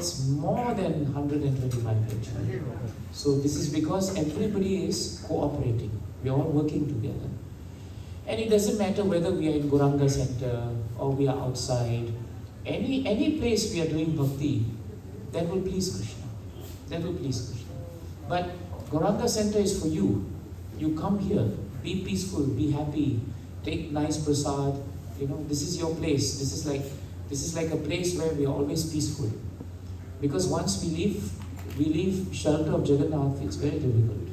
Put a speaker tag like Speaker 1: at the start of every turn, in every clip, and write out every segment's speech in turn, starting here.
Speaker 1: That's more than 125 actually. So this is because everybody is cooperating. We are all working together. And it doesn't matter whether we are in Gauranga Center or we are outside. Any place we are doing bhakti, that will please Krishna. That will please Krishna. But Gauranga Center is for you. You come here, be peaceful, be happy, take nice prasad. You know, this is your place. This is like a place where we are always peaceful. Because once we leave shelter of Jagannath, it's very difficult.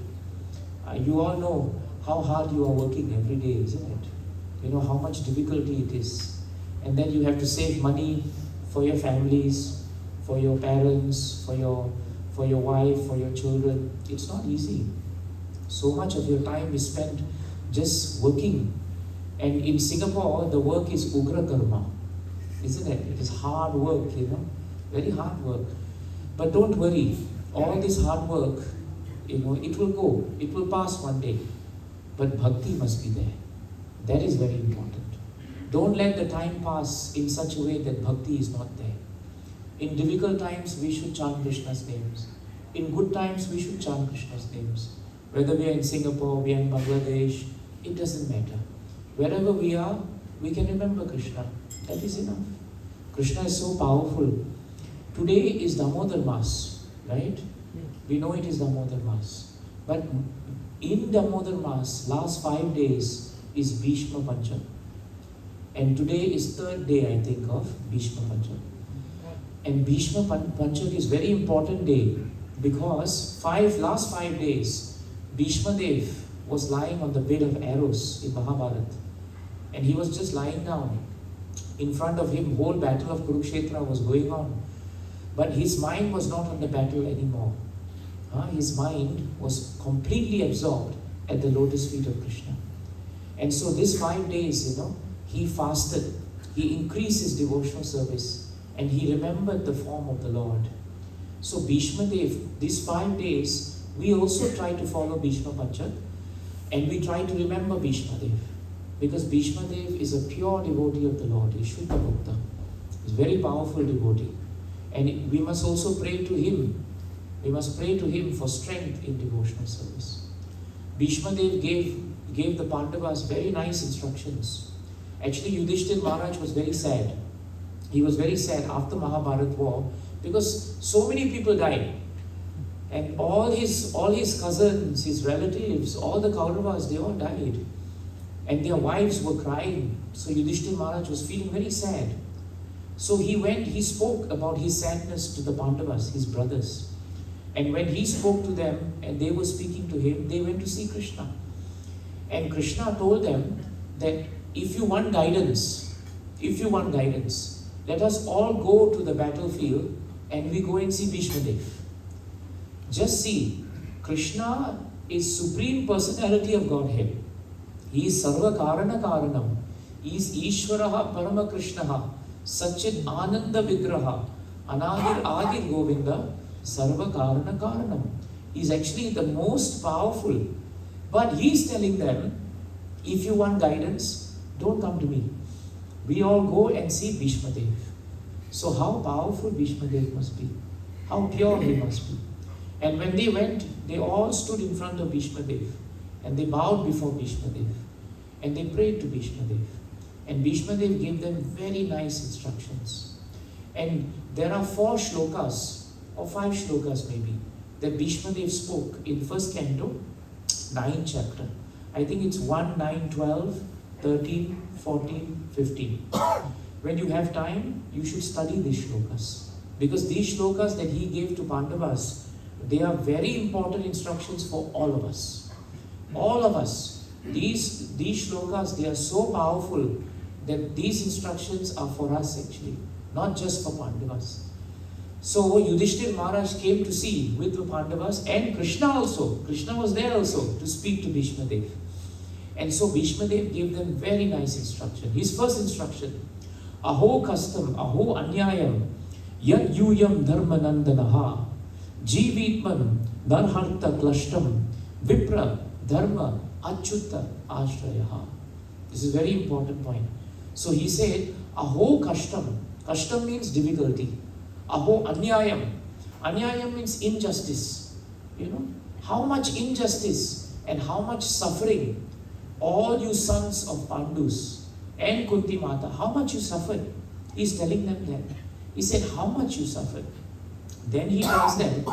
Speaker 1: You all know how hard you are working every day, isn't it? You know how much difficulty it is. And then you have to save money for your families, for your parents, for your wife, for your children. It's not easy. So much of your time is spent just working. And in Singapore, the work is ugra karma, isn't it? It is hard work, you know, very hard work. But don't worry, all this hard work, you know, it will go, it will pass one day. But bhakti must be there. That is very important. Don't let the time pass in such a way that bhakti is not there. In difficult times, we should chant Krishna's names. In good times, we should chant Krishna's names. Whether we are in Singapore, we are in Bangladesh, it doesn't matter. Wherever we are, we can remember Krishna. That is enough. Krishna is so powerful. Today is Damodar Maas, right? We know it is Damodar Maas. But in Damodar Maas, last 5 days is Bhishma Pancham. And today is third day, I think, of Bhishma Pancham. And Bhishma Pancham is very important day because last 5 days, Bhishma Dev was lying on the bed of arrows in Mahabharata. And he was just lying down. In front of him, whole battle of Kurukshetra was going on. But his mind was not on the battle anymore. His mind was completely absorbed at the lotus feet of Krishna. And so these 5 days, you know, he fasted. He increased his devotional service. And he remembered the form of the Lord. So Bhishma Dev, these 5 days, we also try to follow Bhishma Pancham. And we try to remember Bhishma Dev. Because Bhishma Dev is a pure devotee of the Lord. He is Shuddha Bhakta. He is a very powerful devotee. And we must also pray to him. We must pray to him for strength in devotional service. Bhishma Dev gave the Pandavas very nice instructions. Actually, Yudhishthira Maharaj was very sad. He was very sad after Mahabharata war because so many people died. And all his cousins, his relatives, all the Kauravas, they all died. And their wives were crying. So Yudhishthira Maharaj was feeling very sad. So he spoke about his sadness to the Pandavas, his brothers. And when he spoke to them and they were speaking to him, they went to see Krishna. And Krishna told them that if you want guidance, let us all go to the battlefield and we go and see Bhishma Dev. Just see, Krishna is Supreme Personality of Godhead. He is Sarva Karana Karanam. He is Ishvaraha Parama Krishnaha. Satchit Ananda Vigraha. Anadir Adir Govinda. Sarva Karana Karanam. He is actually the most powerful. But he is telling them, if you want guidance, don't come to me. We all go and see Bhishma Dev. So how powerful Bhishma Dev must be. How pure he must be. And when they went, they all stood in front of Bhishma Dev. And they bowed before Bhishma Dev. And they prayed to Bhishma Dev. And Bhishma Dev gave them very nice instructions. And there are 4 shlokas, or 5 shlokas maybe, that Bhishma Dev spoke in first canto, 9th chapter. I think it's 1, 9, 12, 13, 14, 15. When you have time, you should study these shlokas. Because these shlokas that he gave to Pandavas, they are very important instructions for all of us. All of us. These shlokas, they are so powerful that these instructions are for us actually, not just for Pandavas. So Yudhishthira Maharaj came to see with the Pandavas and Krishna also. Krishna was there also to speak to Bhishma Dev. And so Bhishma Dev gave them very nice instruction. His first instruction, Aho kastam, aho anyayam, yad yuyam dharma nandanaha, jivitman narharta klashtam, vipra dharma achyutta ashrayaha. This is a very important point. So he said, Aho kashtam. Kashtam means difficulty. Aho anyayam. Anyayam means injustice. You know, how much injustice and how much suffering all you sons of Pandus and Kunti Mata, how much you suffered. He's telling them that. He said, how much you suffered. Then he tells them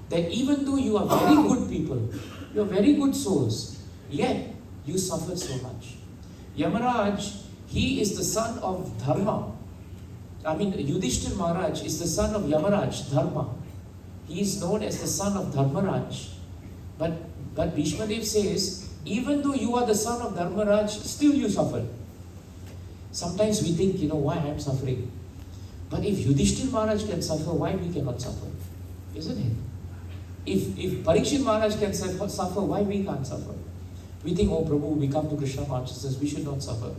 Speaker 1: that even though you are very good people, you are very good souls, yet you suffered so much. Yamaraj, he is the son of Dharma. I mean, Yudhishthir Maharaj is the son of Yamaraj, Dharma. He is known as the son of Dharmaraj. But Bhishma Dev says, even though you are the son of Dharmaraj, still you suffer. Sometimes we think, why I am suffering. But if Yudhishthir Maharaj can suffer, why we cannot suffer? Isn't it? If Parikshit Maharaj can suffer, why we can't suffer? We think, oh Prabhu, we come to Krishna consciousness, we should not suffer.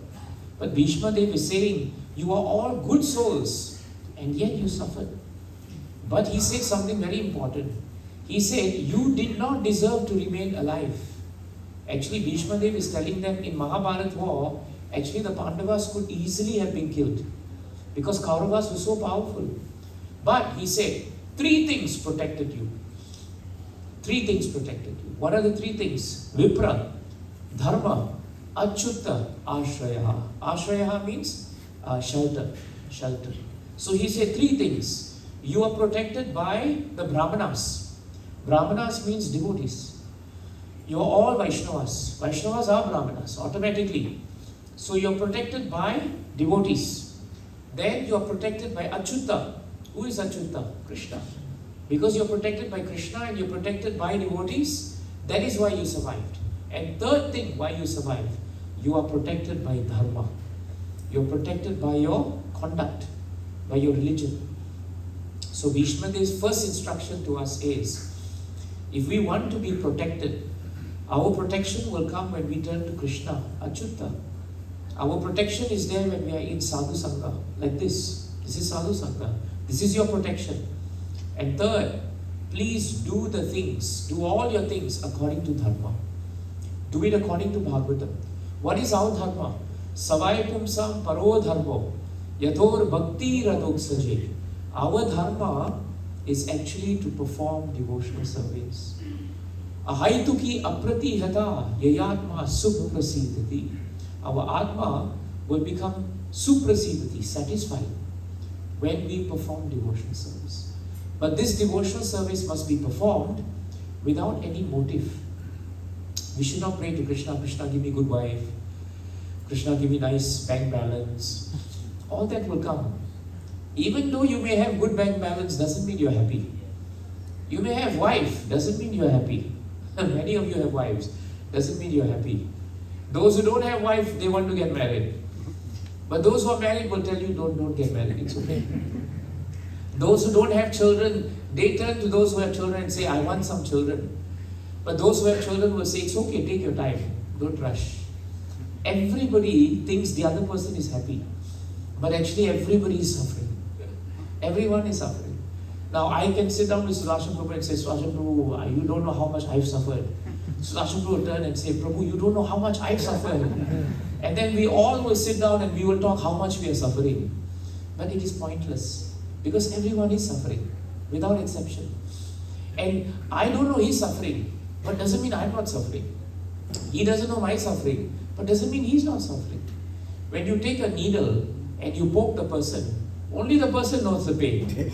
Speaker 1: But Bhishma Dev is saying, you are all good souls, and yet you suffered. But he said something very important. He said, you did not deserve to remain alive. Actually, Bhishma Dev is telling them in Mahabharat war, actually the Pandavas could easily have been killed because Kauravas were so powerful. But he said, 3 things protected you. 3 things protected you. What are the 3 things? Vipra, Dharma, Achyuta, Ashraya. Ashraya means shelter. So he said 3 things. You are protected by the Brahmanas. Brahmanas means devotees. You are all Vaishnavas. Vaishnavas are Brahmanas automatically. So you are protected by devotees. Then you are protected by Achyuta. Who is Achyuta? Krishna. Because you are protected by Krishna and you are protected by devotees, that is why you survived. And third thing why you survived, you are protected by Dharma. You are protected by your conduct, by your religion. So Bhishma Dev's first instruction to us is, if we want to be protected, our protection will come when we turn to Krishna, Achyuta. Our protection is there when we are in Sadhu Sangha, like this. This is Sadhu Sangha. This is your protection. And third, please do the things, do all your things according to Dharma. Do it according to Bhagavatam. What is our Dharma? Savai pumsam paro dharmo, yathor bhakti radoksaje. Our Dharma is actually to perform devotional service. Ahaituki apratihata yayatma suprasidati. Our Atma will become suprasidati, satisfied, when we perform devotional service. But this devotional service must be performed without any motive. We should not pray to Krishna, Krishna give me good wife, Krishna give me nice bank balance. All that will come. Even though you may have good bank balance, doesn't mean you're happy. You may have wife, doesn't mean you're happy. Many of you have wives, doesn't mean you're happy. Those who don't have wife, they want to get married. But those who are married will tell you, don't get married, it's okay. Those who don't have children, they turn to those who have children and say, I want some children. But those who have children will say, it's okay, take your time, don't rush. Everybody thinks the other person is happy. But actually everybody is suffering. Everyone is suffering. Now I can sit down with Sudarshan Prabhu and say, Sudarshan Prabhu, you don't know how much I've suffered. Sudarshan Prabhu will turn and say, Prabhu, you don't know how much I've suffered. And then we all will sit down and we will talk how much we are suffering. But it is pointless. Because everyone is suffering, without exception. And I don't know he's suffering, but doesn't mean I'm not suffering. He doesn't know my suffering, but doesn't mean he's not suffering. When you take a needle and you poke the person, only the person knows the pain.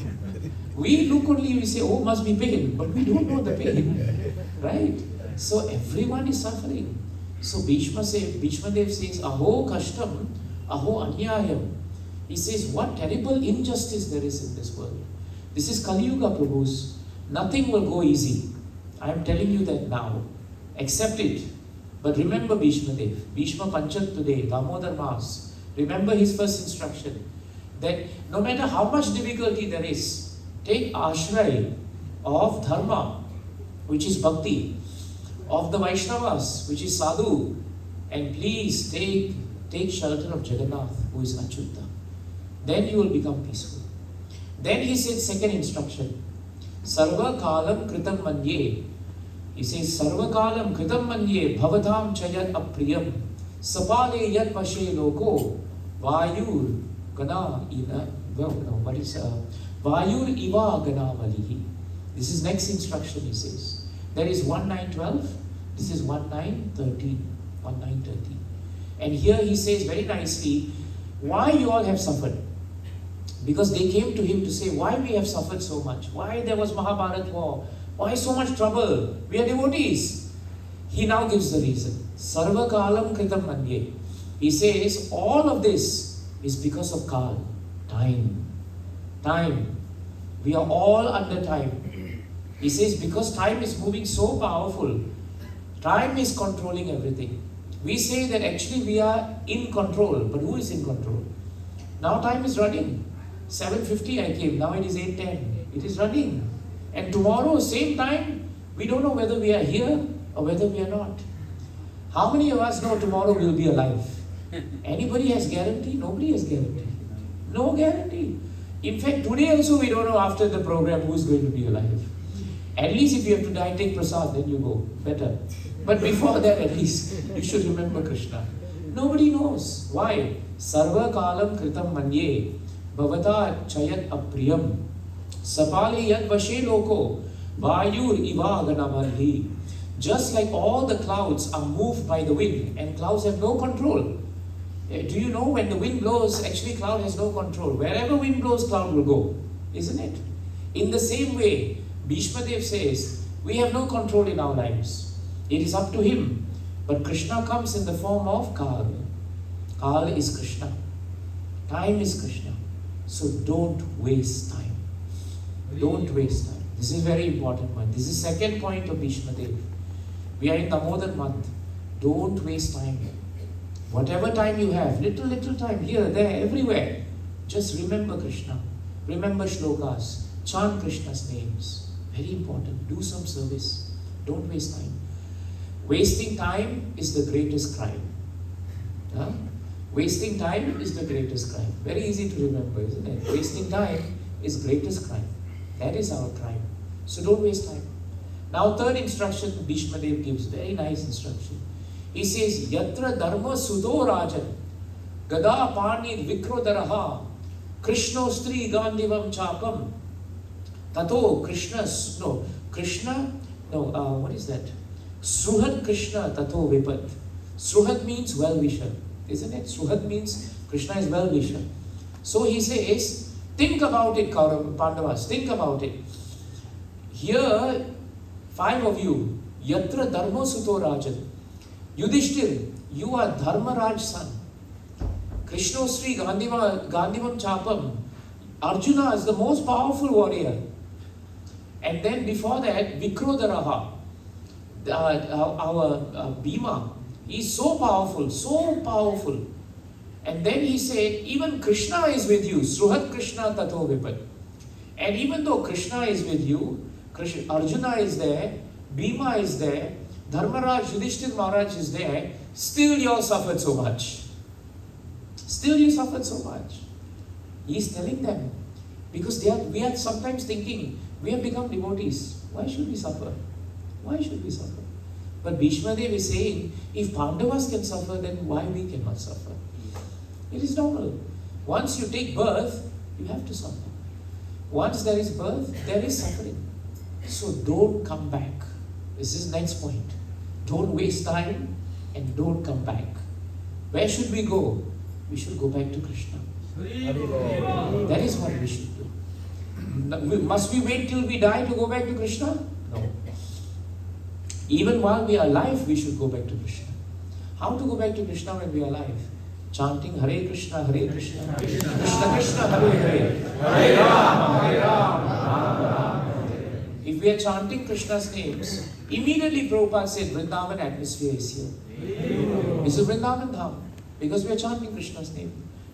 Speaker 1: We look only, we say, oh, must be pain, but we don't know the pain. Right? So everyone is suffering. So Bhishma Dev says, Aho kashtam, aho anyayam. He says, what terrible injustice there is in this world. This is Kali Yuga, Prabhus. Nothing will go easy. I am telling you that now. Accept it. But remember Bhishma Dev. Bhishma Panchak today, Damodar Mas. Remember his first instruction. That no matter how much difficulty there is, take ashray of Dharma, which is Bhakti, of the Vaishnavas, which is Sadhu, and please take shelter of Jagannath, who is Achyuta. Then you will become peaceful. Then he said second instruction, Sarva kalam kritam manye. He says, Sarva kalam kritam manye bhavatam chayat apriyam sapale yat pashe loko vayur gana ina what is Vayur Iva Ganamalihi. This is next instruction, he says. There is 1912, this is 1913. And here he says very nicely, why you all have suffered? Because they came to him to say, why we have suffered so much? Why there was Mahabharat war? Why so much trouble? We are devotees. He now gives the reason. Sarva kalam kritam manye. He says, all of this is because of Kal, time. Time. We are all under time. He says, because time is moving so powerful, time is controlling everything. We say that actually we are in control, but who is in control? Now time is running. 7:50 I came, now it is 8:10. It is running. And tomorrow, same time, we don't know whether we are here or whether we are not. How many of us know tomorrow we will be alive? Anybody has guarantee? Nobody has guarantee. No guarantee. In fact, today also we don't know after the program who is going to be alive. At least if you have to die, take prasad, then you go. Better. But before that, at least, you should remember Krishna. Nobody knows. Why? Sarva kalam kritam manye bhavata chayat apriyam sapale yad vashe loko vayur iva ganamalhi. Just like all the clouds are moved by the wind, and clouds have no control. Do you know when the wind blows, actually cloud has no control. Wherever wind blows, cloud will go. Isn't it? In the same way, Bhishma Dev says, we have no control in our lives. It is up to him. But Krishna comes in the form of Kal. Kal is Krishna. Time is Krishna. So don't waste time. Don't waste time. This is very important one. This is second point of Bhishma Dev. We are in Damodar month. Don't waste time. Whatever time you have, little time, here, there, everywhere, just remember Krishna. Remember shlokas. Chant Krishna's names. Very important. Do some service. Don't waste time. Wasting time is the greatest crime. Huh? Wasting time is the greatest crime. Very easy to remember, isn't it? Wasting time is greatest crime. That is our crime. So don't waste time. Now third instruction Bhishma Dev gives. Very nice instruction. He says, Yatra dharma sudo rajan gada pani vikrodaraha krishnostri gandivam chapam tato what is that? Sruhat Krishna tato vipat. Sruhat means well-wisher, isn't it? Sruhat means Krishna is well-wisher. So he says, think about it, Pandavas, think about it. Here, 5 of you, Yatra Dharma Suto Rajan. Yudhishthir, you are Dharmaraj's son. Krishna Sri Gandivam Chapam. Arjuna is the most powerful warrior. And then before that, Vikrodaraha, our Bhima, he is so powerful. And then he said, even Krishna is with you. Sruhat Krishna tato vipat. And even though Krishna is with you, Arjuna is there, Bhima is there, Dharmaraj, Yudhishthir Maharaj is there, still you all suffered so much. Still you suffered so much. He is telling them, because we are sometimes thinking, we have become devotees. Why should we suffer? Why should we suffer? But Bhishma Dev is saying, if Pandavas can suffer, then why we cannot suffer? It is normal. Once you take birth, you have to suffer. Once there is birth, there is suffering. So don't come back. This is next point. Don't waste time and don't come back. Where should we go? We should go back to Krishna. That is what we should do. Must we wait till we die to go back to Krishna? No. Even while we are alive, we should go back to Krishna. How to go back to Krishna when we are alive? Chanting Hare Krishna, Krishna Krishna, Hare Hare, Hare Rama, Rama Rama. If we are chanting Krishna's names, immediately Prabhupada said, Vrindavan atmosphere is here. This is Vrindavan Dham, because we are chanting Krishna's name.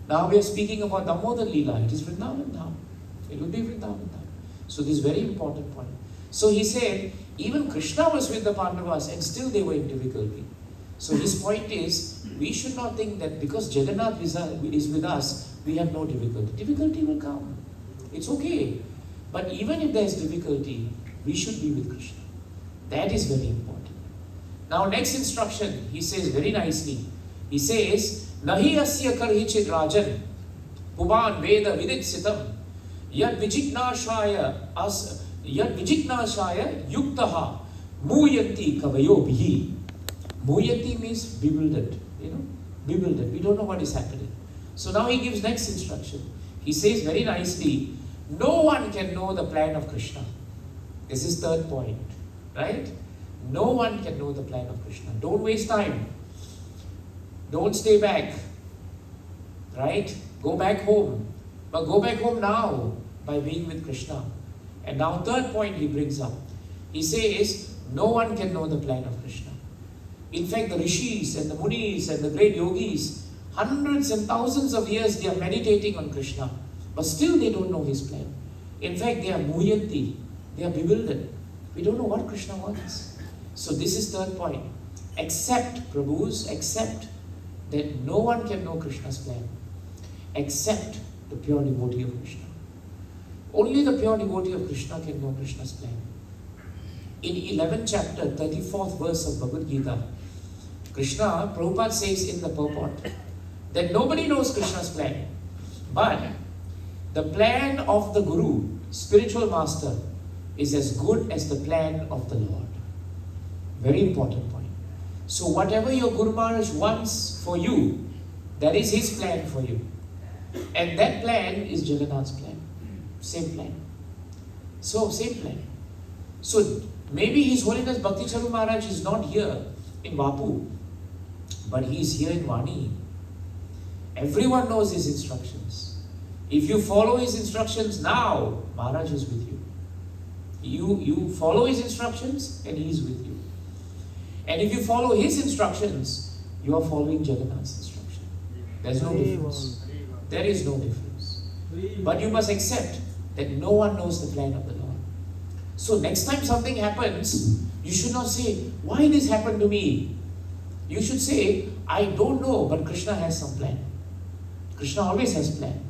Speaker 1: Now we are speaking about Damodar Leela. It is Vrindavan Dham. It will be Vrindavan Dham. So this is very important point. So he said, even Krishna was with the Pandavas and still they were in difficulty. So his point is, we should not think that because Jagannath is with us, we have no difficulty. Difficulty will come. It's okay. But even if there is difficulty, we should be with Krishna. That is very important. Now next instruction, he says very nicely. He says, Nahi asya karhichit rajan Puban Veda Viditsitam Yad Vijiknashaya Yuktaha Muyanti Kavayo Bihi. Muyanti means bewildered, bewildered. We don't know what is happening. So now he gives next instruction. He says very nicely, no one can know the plan of Krishna. This is third point, right? No one can know the plan of Krishna. Don't waste time. Don't stay back, right? Go back home. But go back home now by being with Krishna. And now third point he brings up. He says, no one can know the plan of Krishna. In fact, the rishis and the munis and the great yogis, hundreds and thousands of years they are meditating on Krishna. But still they don't know his plan. In fact, they are muyanti. They are bewildered. We don't know what Krishna wants. So this is third point. Accept, Prabhus, accept that no one can know Krishna's plan except the pure devotee of Krishna. Only the pure devotee of Krishna can know Krishna's plan. In 11th chapter, 34th verse of Bhagavad Gita, Krishna, Prabhupada says in the purport that nobody knows Krishna's plan, but the plan of the Guru, spiritual master, is as good as the plan of the Lord. Very important point. So whatever your Guru Maharaj wants for you, that is his plan for you. And that plan is Jagannath's plan. Same plan. So, same plan. So, maybe His Holiness Bhakti Charu Maharaj is not here in Vapu, but he is here in Vani. Everyone knows his instructions. If you follow his instructions now, Maharaj is with you. You follow his instructions and he is with you. And if you follow his instructions, you are following Jagannath's instruction. There's no difference. There is no difference. But you must accept that no one knows the plan of the Lord. So next time something happens, you should not say, why this happened to me? You should say, I don't know, but Krishna has some plan. Krishna always has plan.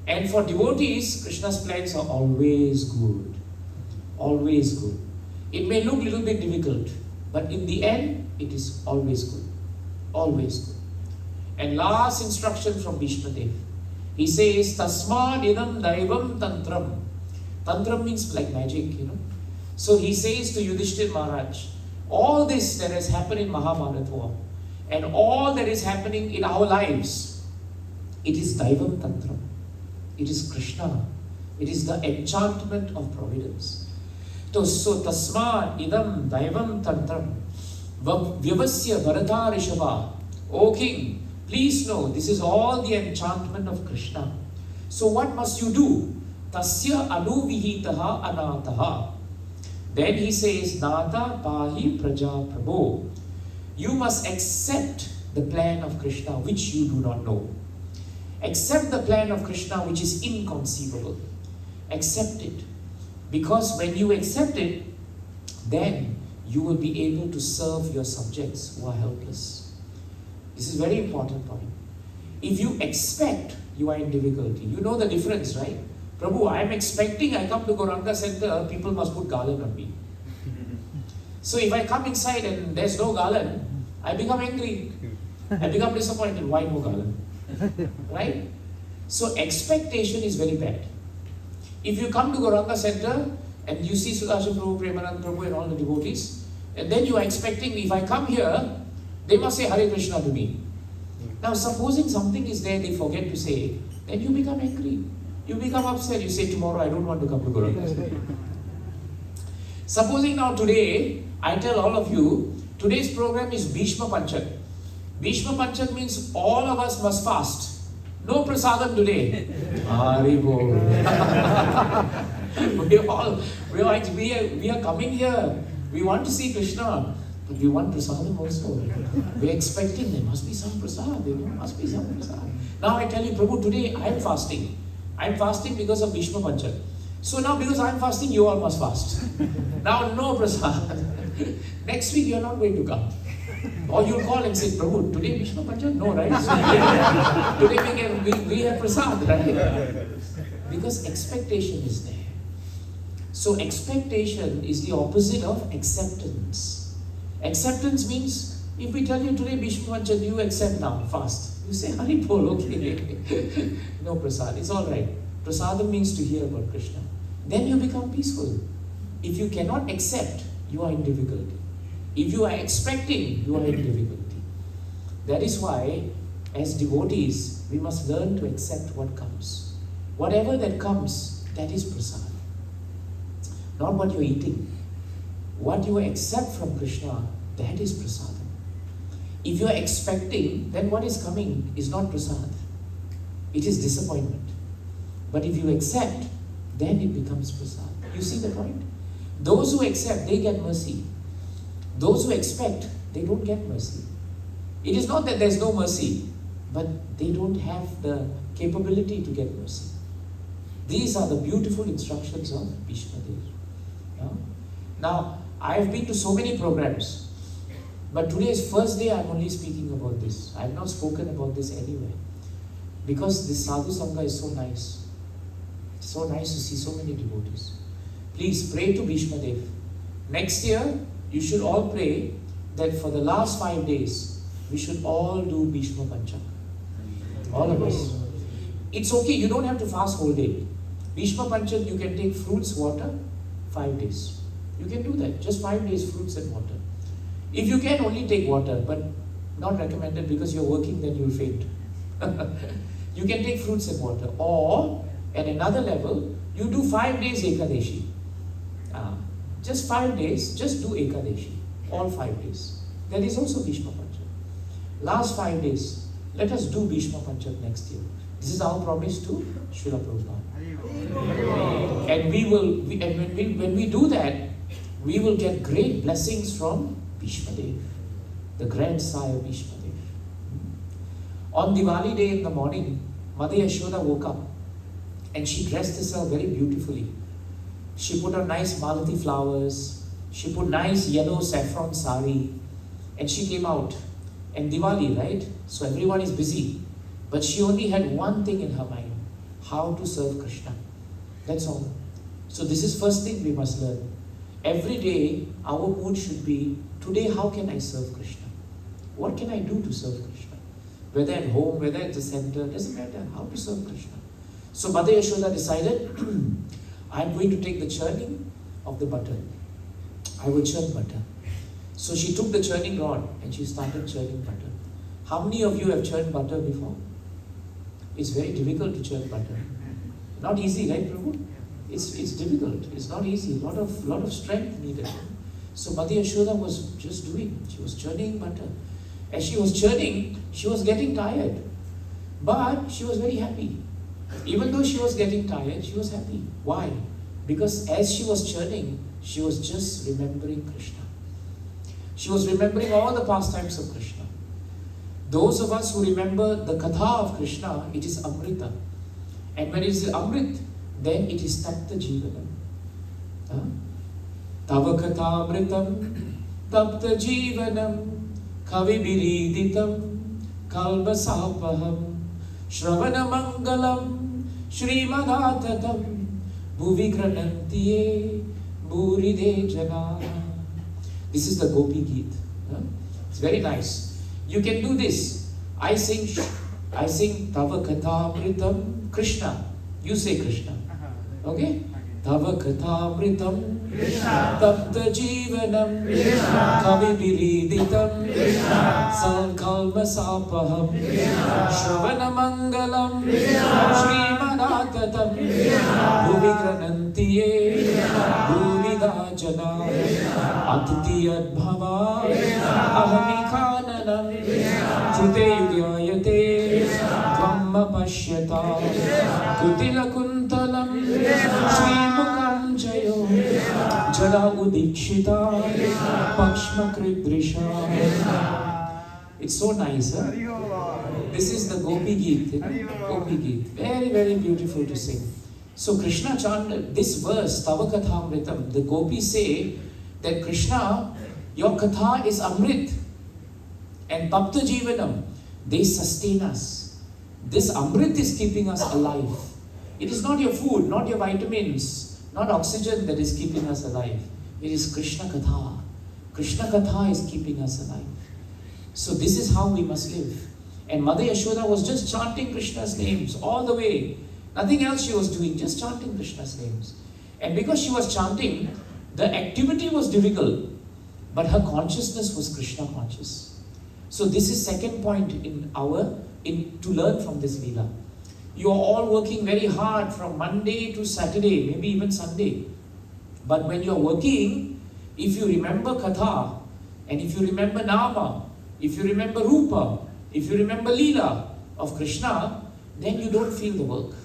Speaker 1: And for devotees, Krishna's plans are always good. Always good. It may look a little bit difficult, but in the end, it is always good. Always good. And last instruction from Bhishma Dev. He says, Tasmad idam daivam tantram. Tantram means like magic, So he says to Yudhishthir Maharaj, all this that has happened in Mahabharata war, and all that is happening in our lives, it is Daivam Tantram. It is Krishna. It is the enchantment of providence. So Tasmad idam Daivam Tantram Vyavasya Bharata Rishabha. O King, please know, this is all the enchantment of Krishna. So what must you do? Tasya anuvihitaha anataha. Then he says, Nata pahi praja prabho. You must accept the plan of Krishna which you do not know. Accept the plan of Krishna which is inconceivable. Accept it. Because when you accept it, then you will be able to serve your subjects who are helpless. This is a very important point. If you expect, you are in difficulty. You know the difference, right? Prabhu, I am expecting I come to Gauranga Center, people must put garland on me. So if I come inside and there's no garland, I become angry. I become disappointed. Why no garland? Right? So expectation is very bad. If you come to Gauranga Center and you see Sudharshan Prabhu, Premanand Prabhu and all the devotees, and then you are expecting, if I come here, they must say Hare Krishna to me. Now supposing something is there they forget to say, then you become angry. You become upset. You say, tomorrow I don't want to come to Gauranga Center. Supposing now today, I tell all of you, today's program is Bhishma Panchak. Bhishma Panchak means all of us must fast. No prasadam today. Haribol. we are coming here. We want to see Krishna. But we want prasadam also. We are expecting there must be some prasad. There must be some prasad. Now I tell you, Prabhu, today I am fasting. I am fasting because of Bhishma Panchak. So now because I am fasting, you all must fast. Now no prasad. Next week you are not going to come. Or you'll call and say, Prabhu, today Bhishma Panchak? No, right? So today we have prasad, right? Because expectation is there. So expectation is the opposite of acceptance. Acceptance means, if we tell you today Bhishma Panchak, you accept now, fast. You say Hari Bol, okay. No prasad, it's all right. Prasadam means to hear about Krishna. Then you become peaceful. If you cannot accept, you are in difficulty. If you are expecting, you are in difficulty. That is why, as devotees, we must learn to accept what comes. Whatever that comes, that is prasad. Not what you are eating. What you accept from Krishna, that is prasadam. If you are expecting, then what is coming is not prasad. It is disappointment. But if you accept, then it becomes prasad. You see the point? Those who accept, they get mercy. Those who expect, they don't get mercy. It is not that there's no mercy, but they don't have the capability to get mercy. These are the beautiful instructions of Bhishma Dev. Now, I have been to so many programs, but today is first day I'm only speaking about this. I have not spoken about this anywhere. Because this Sadhu Sangha is so nice. It's so nice to see so many devotees. Please pray to Bhishma Dev. Next year, you should all pray that for the last 5 days, we should all do Bhishma Panchak. All of us. It's okay, you don't have to fast whole day. Bhishma Panchak, you can take fruits, water, 5 days. You can do that. Just 5 days, fruits and water. If you can, only take water, but not recommended because you're working, then you'll faint. You can take fruits and water. Or, at another level, you do 5 days Ekadeshi. Just 5 days, just do Ekadeshi. All 5 days. That is also Bhishma Panchak. Last 5 days, let us do Bhishma Panchak next year. This is our promise to Srila Prabhupada. And when we do that, we will get great blessings from Bhishma Dev, the grandsire Bhishma Dev. On Diwali day in the morning, Mother Yashoda woke up and she dressed herself very beautifully. She put on nice malati flowers, she put nice yellow saffron sari, and she came out. And Diwali, right? So everyone is busy. But she only had one thing in her mind: how to serve Krishna. That's all. So this is first thing we must learn. Every day, our mood should be, today how can I serve Krishna? What can I do to serve Krishna? Whether at home, whether at the center, doesn't matter, how to serve Krishna. So Mother Yashoda decided, I'm going to take the churning of the butter. I will churn butter. So she took the churning rod and she started churning butter. How many of you have churned butter before? It's very difficult to churn butter. Not easy, right, Prabhu? It's difficult. It's not easy. Lot of strength needed. So Mother Yashoda was just doing. She was churning butter. As she was churning, she was getting tired. But she was very happy. Even though she was getting tired, she was happy. Why? Because as she was churning, she was just remembering Krishna. She was remembering all the pastimes of Krishna. Those of us who remember the katha of Krishna, it is Amrita. And when it is Amrit, then it is Tapta Jivanam. Tava Katha Amritam, Tapta Jivanam, Kavi Biriditam, Kalbasapaham, Shravana Mangalam, Srimadatam, Bhuvi Granantiye, Buride Jana. This is the Gopi Geet. It's very nice. You can do this. I sing Tava Katha Amritam, Krishna. You say Krishna. Okay? Tava Katha Amritam, Tapta Jivanam, Kavi Biriditam, Sankalma Sapaham, Shravana Mangalam, Srimadatam, Bhuvi Granantiye, Bhuvida Jana, Atiti Adbhava, Ahamikhananam, Trute Yugyayate, Dhamma Pashyata, Kutila Kuntalam, Srimukam Jayo, Jada Udikshita, Pakshma Kridrisha. It's so nice, huh? This is the Gopi Geet, Gopi Geet. Very, very beautiful to sing. So Krishna chanted this verse, Tava Katha Amritam. The Gopis say that Krishna, your Katha is Amrit. And Tapta Jivanam, they sustain us. This Amrit is keeping us alive. It is not your food, not your vitamins, not oxygen that is keeping us alive. It is Krishna Katha. Krishna Katha is keeping us alive. So this is how we must live. And Mother Yashoda was just chanting Krishna's names all the way. Nothing else she was doing, just chanting Krishna's names. And because she was chanting, the activity was difficult, but her consciousness was Krishna conscious. So this is second point to learn from this Leela. You are all working very hard from Monday to Saturday, maybe even Sunday. But when you are working, if you remember Katha, and if you remember Nama, if you remember Rupa, if you remember Leela of Krishna, then you don't feel the work.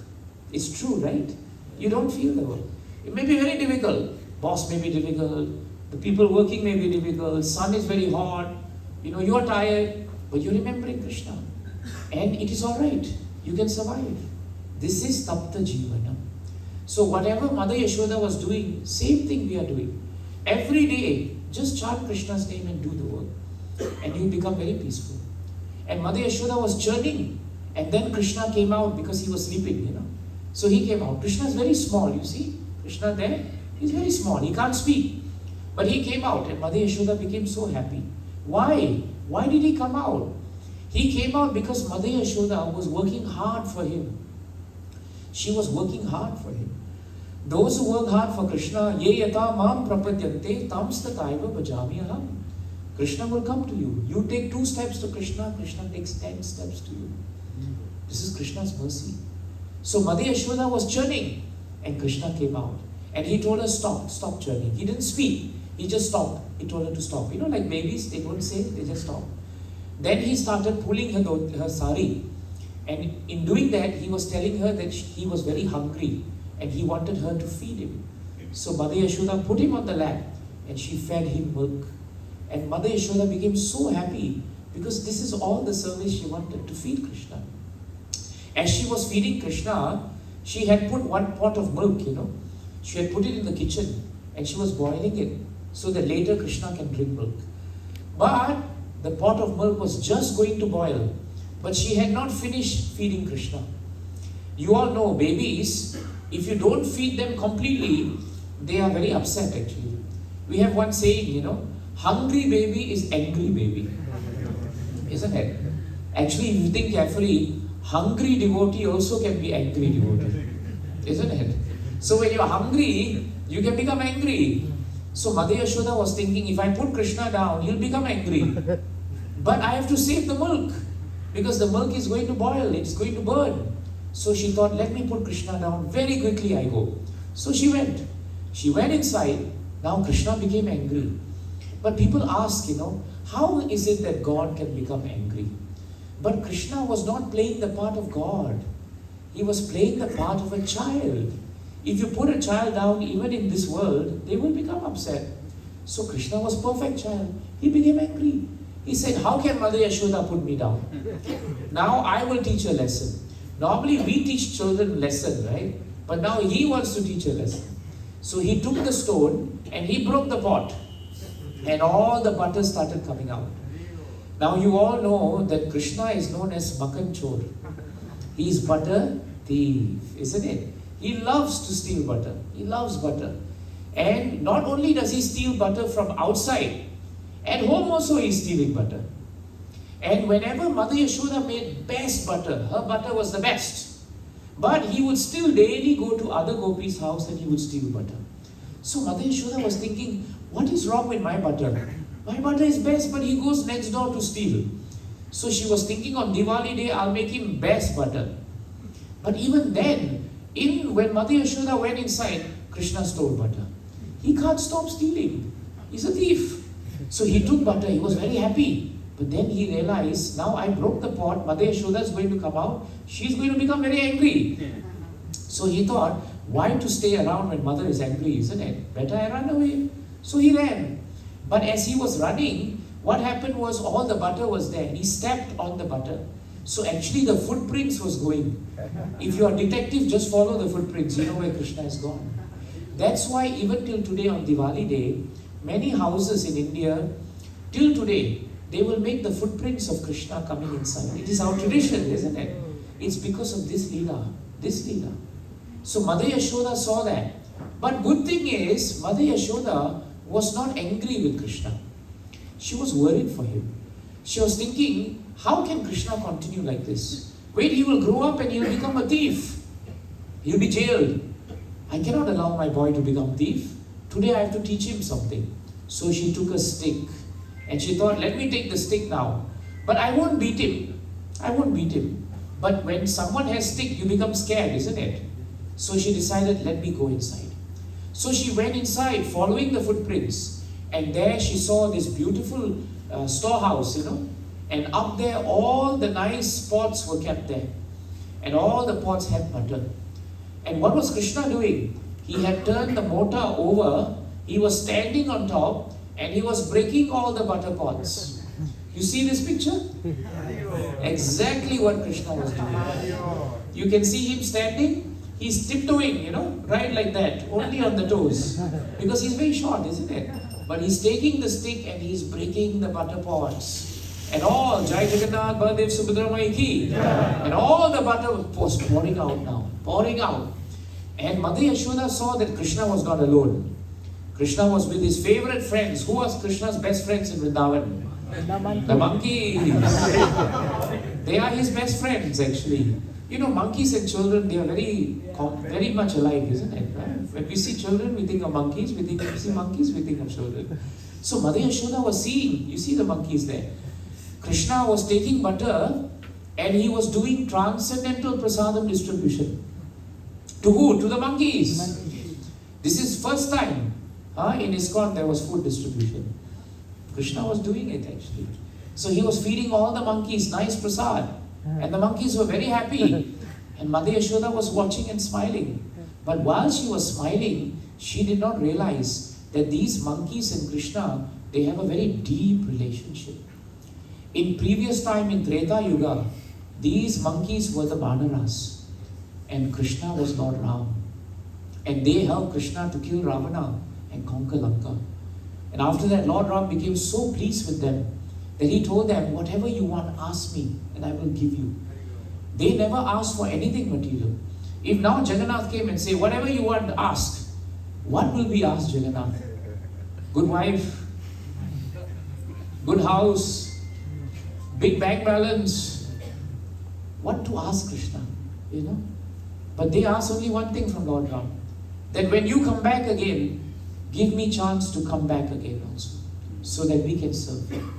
Speaker 1: It's true, right? You don't feel the work. It may be very difficult. Boss may be difficult. The people working may be difficult. Sun is very hot. You are tired, but you're remembering Krishna. And it is all right. You can survive. This is Tapta Jivana. So whatever Mother Yashoda was doing, same thing we are doing. Every day, just chant Krishna's name and do the work. And you become very peaceful. And Mother Yashoda was churning. And then Krishna came out because he was sleeping, So he came out. Krishna is very small, you see. Krishna there, he's very small. He can't speak. But he came out and Mother Yashoda became so happy. Why? Why did he come out? He came out because Mother Yashoda was working hard for him. She was working hard for him. Those who work hard for Krishna, ye yata mam prapadyante tamstataiva bhajami aham. Krishna will come to you. You take 2 steps to Krishna, Krishna takes 10 steps to you. This is Krishna's mercy. So Mother Yashoda was churning and Krishna came out. And he told her, stop churning. He didn't speak. He just stopped. He told her to stop. Like babies, they don't say, they just stop. Then he started pulling her sari. And in doing that, he was telling her that he was very hungry and he wanted her to feed him. So Mother Yashoda put him on the lap and she fed him milk. And Mother Yashoda became so happy because this is all the service she wanted, to feed Krishna. As she was feeding Krishna, she had put 1 pot of milk, She had put it in the kitchen and she was boiling it so that later Krishna can drink milk. But the pot of milk was just going to boil, but she had not finished feeding Krishna. You all know babies, if you don't feed them completely, they are very upset actually. We have one saying, hungry baby is angry baby. Isn't it? Actually, if you think carefully, hungry devotee also can be angry devotee. Isn't it? So when you are hungry, you can become angry. So Mother Yashoda was thinking, if I put Krishna down, he'll become angry. But I have to save the milk, because the milk is going to boil, it's going to burn. So she thought, let me put Krishna down, very quickly I go. So she went. She went inside. Now Krishna became angry. But people ask, how is it that God can become angry? But Krishna was not playing the part of God. He was playing the part of a child. If you put a child down, even in this world, they will become upset. So Krishna was perfect child. He became angry. He said, how can Mother Yashoda put me down? Now I will teach a lesson. Normally we teach children lesson, right? But now he wants to teach a lesson. So he took the stone and he broke the pot. And all the butter started coming out. Now you all know that Krishna is known as Makan Chor. He is butter thief, isn't it? He loves to steal butter. He loves butter. And not only does he steal butter from outside, at home also he is stealing butter. And whenever Mother Yashoda made best butter, her butter was the best. But he would still daily go to other gopis' house and he would steal butter. So Mother Yashoda was thinking, what is wrong with my butter? My butter is best, but he goes next door to steal. So she was thinking on Diwali day, I'll make him best butter. But even then, when Mother Yashoda went inside, Krishna stole butter. He can't stop stealing. He's a thief. So he took butter, he was very happy. But then he realized, now I broke the pot, Mother Yashoda is going to come out, she's going to become very angry. So he thought, why to stay around when Mother is angry, isn't it? Better I run away. So he ran. But as he was running, what happened was all the butter was there. He stepped on the butter. So actually the footprints was going. If you are a detective, just follow the footprints. You know where Krishna is gone. That's why even till today on Diwali day, many houses in India, till today, they will make the footprints of Krishna coming inside. It is our tradition, isn't it? It's because of this Leela. This Leela. So Mother Yashoda saw that. But good thing is, Mother Yashoda was not angry with Krishna. She was worried for him. She was thinking, how can Krishna continue like this? Wait, he will grow up and he will become a thief. He will be jailed. I cannot allow my boy to become thief. Today I have to teach him something. So she took a stick and she thought, let me take the stick now. But I won't beat him. I won't beat him. But when someone has stick, you become scared, isn't it? So she decided, let me go inside. So she went inside following the footprints. And there she saw this beautiful storehouse, And up there, all the nice pots were kept there. And all the pots had butter. And what was Krishna doing? He had turned the mortar over. He was standing on top and he was breaking all the butter pots. You see this picture? Exactly what Krishna was doing. You can see him standing. He's tiptoeing, right like that, only on the toes. Because he's very short, isn't it? But he's taking the stick and he's breaking the butter pots. And all, Jai Jagannath, Baladev, Subhadra Mai ki. And all the butter was pouring out now, pouring out. And Mother Yashoda saw that Krishna was not alone. Krishna was with his favorite friends. Who was Krishna's best friends in Vrindavan? The monkeys. They are his best friends actually. Monkeys and children, they are very much alike, isn't it? Right? When we see children, we think of monkeys. We see monkeys, we think of children. So Mother Yashoda was seeing, you see the monkeys there. Krishna was taking butter and he was doing transcendental prasadam distribution. To who? To the monkeys. This is first time in ISKCON there was food distribution. Krishna was doing it actually. So he was feeding all the monkeys nice prasad. And the monkeys were very happy. And Mother Yashoda was watching and smiling. But while she was smiling, she did not realize that these monkeys and Krishna, they have a very deep relationship. In previous time in Treta Yuga, these monkeys were the Vanaras. And Krishna was Lord Ram. And they helped Krishna to kill Ravana and conquer Lanka. And after that, Lord Ram became so pleased with them that he told them, whatever you want, ask me and I will give you. They never asked for anything material. If now Jagannath came and said, whatever you want, ask. What will be asked, Jagannath? Good wife, good house, big bank balance. What to ask Krishna, But they asked only one thing from Lord Ram. That when you come back again, give me chance to come back again also. So that we can serve you.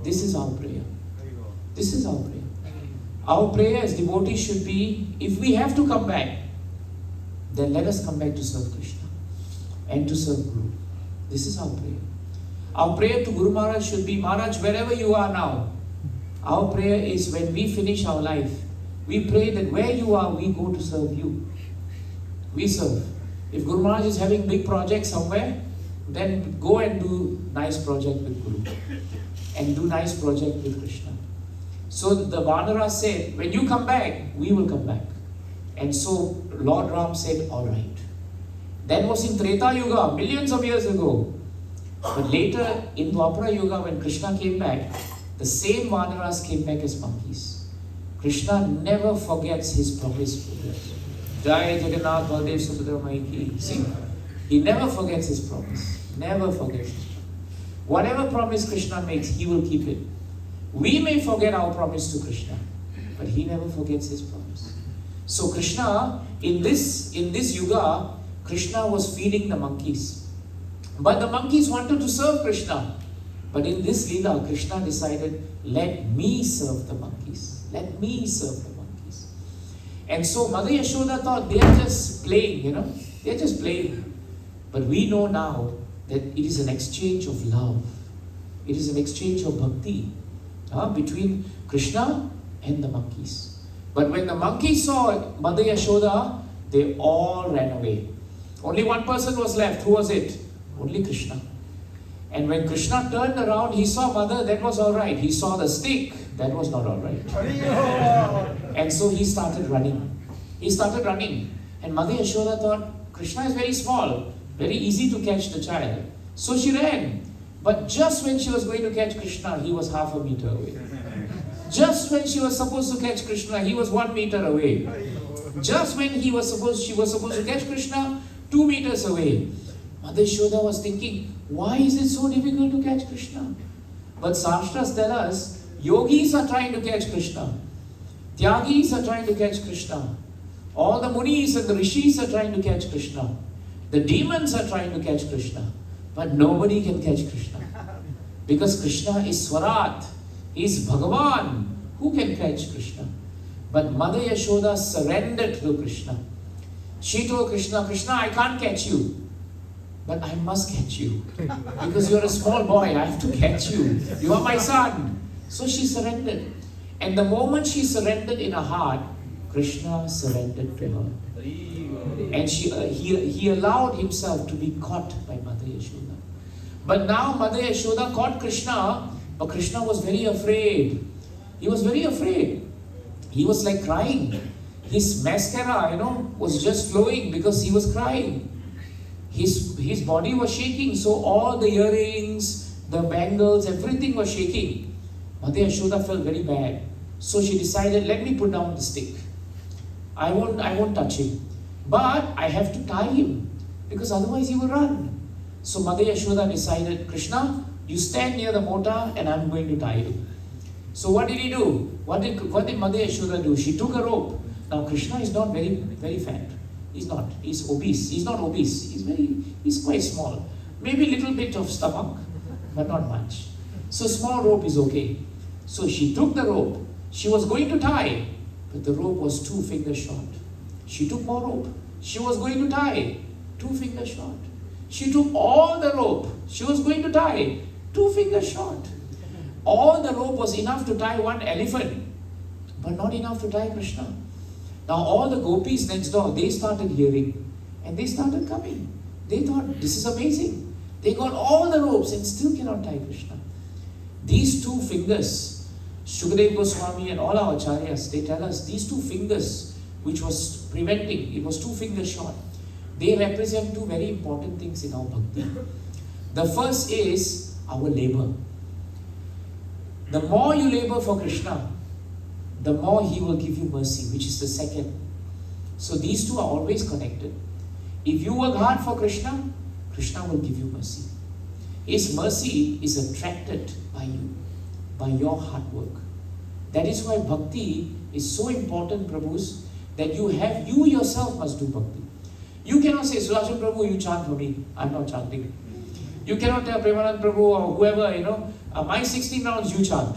Speaker 1: This is our prayer. This is our prayer. Our prayer as devotees should be, if we have to come back, then let us come back to serve Krishna and to serve Guru. This is our prayer. Our prayer to Guru Maharaj should be, Maharaj, wherever you are now, our prayer is when we finish our life, we pray that where you are, we go to serve you. We serve. If Guru Maharaj is having big project somewhere, then go and do nice project with Guru. And do nice project with Krishna. So the Vanara said, when you come back, we will come back. And so Lord Ram said, all right. That was in Treta Yuga, millions of years ago. But later in Dwapara Yuga, when Krishna came back, the same Vanaras came back as monkeys. Krishna never forgets his promise to us. Jai Jagannath Baladev Subhadra Mai ki. See, he never forgets his promise. Never forgets. Whatever promise Krishna makes, he will keep it. We may forget our promise to Krishna, but he never forgets his promise. So Krishna, in this yuga, Krishna was feeding the monkeys. But the monkeys wanted to serve Krishna. But in this Leela, Krishna decided, let me serve the monkeys. Let me serve the monkeys. And so Mother Yashoda thought they are just playing, They are just playing. But we know now that it is an exchange of love. It is an exchange of bhakti between Krishna and the monkeys. But when the monkeys saw Mother Yashoda, they all ran away. Only one person was left. Who was it? Only Krishna. And when Krishna turned around, he saw Mother, that was all right. He saw the stick, that was not all right. And so he started running. He started running. And Mother Yashoda thought, Krishna is very small, very easy to catch the child. So she ran. But just when she was going to catch Krishna, he was half a meter away. Just when she was supposed to catch Krishna, he was 1 meter away. Just when she was supposed to catch Krishna, 2 meters away. Mother Yashoda was thinking, why is it so difficult to catch Krishna? But Shastras tell us Yogis are trying to catch Krishna. Tyagis are trying to catch Krishna. All the munis and the rishis are trying to catch Krishna. The demons are trying to catch Krishna. But nobody can catch Krishna. Because Krishna is Swarat. He is Bhagavan. Who can catch Krishna? But Mother Yashoda surrendered to Krishna. She told Krishna, Krishna, I can't catch you. But I must catch you. Because you're a small boy, I have to catch you. You are my son. So she surrendered. And the moment she surrendered in her heart, Krishna surrendered to her. And he allowed himself to be caught by Mother Yashoda. But now Mother Yashoda caught Krishna, but Krishna was very afraid. He was very afraid. He was like crying. His mascara, was just flowing because he was crying. His body was shaking, so all the earrings, the bangles, everything was shaking. Mother Yashoda felt very bad. So she decided, let me put down the stick. I won't touch him. But I have to tie him, because otherwise he will run. So Mother Yashoda decided, Krishna, you stand near the motor and I'm going to tie you. So what did he do? What did Mother Yashoda do? She took a rope. Now Krishna is not very, very fat. He's not. He's obese. He's not obese. He's quite small. Maybe a little bit of stomach, but not much. So small rope is okay. So she took the rope. She was going to tie, but the rope was 2 fingers short. She took more rope. She was going to tie, 2 fingers short. She took all the rope. She was going to tie, 2 fingers short. All the rope was enough to tie one elephant, but not enough to tie Krishna. Now all the gopis next door, they started hearing and they started coming. They thought, this is amazing. They got all the ropes and still cannot tie Krishna. These 2 fingers, Shukadeva Goswami and all our acharyas, they tell us these 2 fingers, which was preventing, it was 2 fingers short. They represent 2 very important things in our bhakti. The first is our labor. The more you labor for Krishna, the more he will give you mercy, which is the second. So these 2 are always connected. If you work hard for Krishna, Krishna will give you mercy. His mercy is attracted by you, by your hard work. That is why bhakti is so important, Prabhus, that you yourself must do bhakti. You cannot say, Sudarshan Prabhu, you chant for me. I'm not chanting. You cannot tell Premanand Prabhu or whoever, my 16 rounds you chant.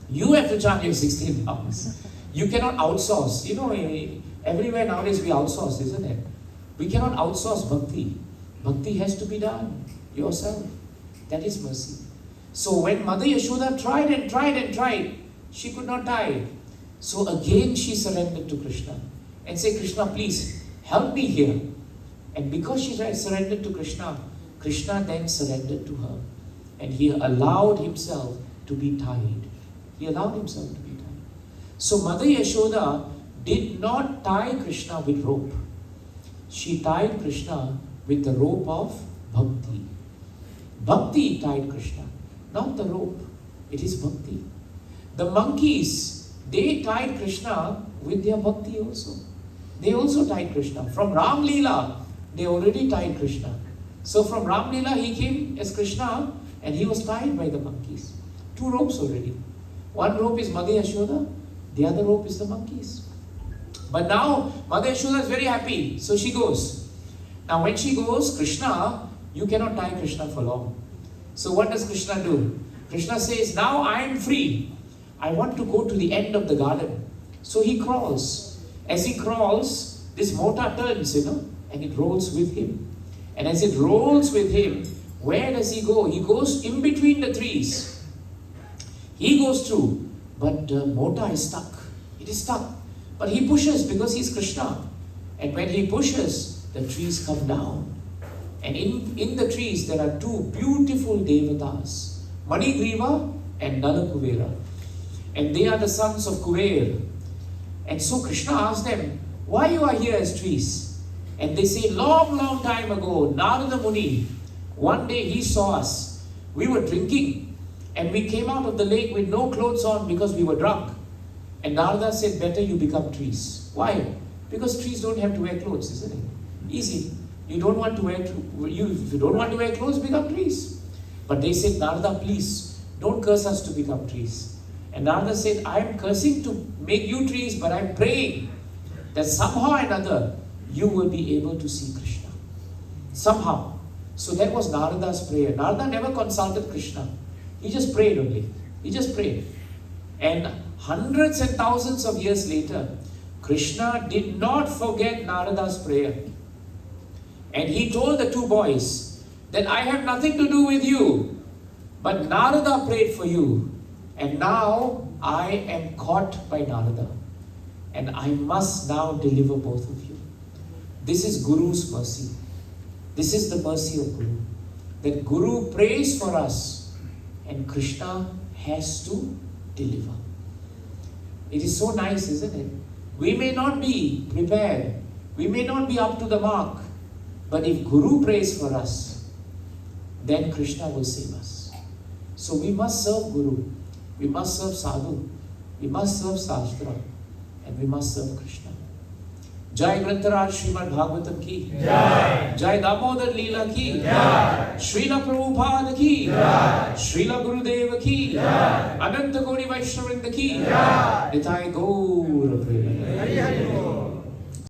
Speaker 1: You have to chant your 16 rounds. You cannot outsource. Everywhere nowadays we outsource, isn't it? We cannot outsource bhakti. Bhakti has to be done yourself. That is mercy. So when Mother Yashoda tried and tried and tried, she could not tie. So again she surrendered to Krishna and said, Krishna, please help me here. And because she surrendered to Krishna, Krishna then surrendered to her. And he allowed himself to be tied. He allowed himself to be tied. So Mother Yashoda did not tie Krishna with rope. She tied Krishna with the rope of bhakti. Bhakti tied Krishna, not the rope. It is bhakti. The monkeys, they tied Krishna with their bhakti also. They also tied Krishna. From Ram Leela, they already tied Krishna. So from Ram Leela, he came as Krishna and he was tied by the monkeys. 2 ropes already. One rope is Mother Yashoda, the other rope is the monkeys. But now, Mother Yashoda is very happy, so she goes. Now when she goes, Krishna, you cannot tie Krishna for long. So what does Krishna do? Krishna says, now I am free. I want to go to the end of the garden. So he crawls. As he crawls, this motor turns, and it rolls with him. And as it rolls with him, where does he go? He goes in between the trees. He goes through, but the motor is stuck. It is stuck. But he pushes because he's Krishna. And when he pushes, the trees come down. And in the trees, there are 2 beautiful devatas, Manigriva and Nalakuvera. And they are the sons of Kuver. And so Krishna asked them, why you are here as trees? And they say, long, long time ago, Narada Muni, one day he saw us. We were drinking and we came out of the lake with no clothes on because we were drunk. And Narada said, better you become trees. Why? Because trees don't have to wear clothes, isn't it? Easy. If you don't want to wear clothes, become trees. But they said, Narada, please, don't curse us to become trees. And Narada said, I am cursing to make you trees, but I am praying that somehow or another you will be able to see Krishna. Somehow. So that was Narada's prayer. Narada never consulted Krishna. He just prayed only. He just prayed. And hundreds and thousands of years later, Krishna did not forget Narada's prayer. And he told the two boys that I have nothing to do with you, but Narada prayed for you. And now I am caught by Narada. And I must now deliver both of you. This is Guru's mercy. This is the mercy of Guru. That Guru prays for us and Krishna has to deliver. It is so nice, isn't it? We may not be prepared. We may not be up to the mark. But if Guru prays for us, then Krishna will save us. So we must serve Guru. We must serve Sadhu. We must serve Shastra. And we must serve Krishna. Jai Grantaraj Srimad Bhagavatam ki Jai. Jai Damodar Leela ki Jai. Srila Prabhupada ki Jai. Srila Gurudeva ki Jai. Ananta Gauri Vaishnavrinda ki Jai. Nitai Gaura Prema.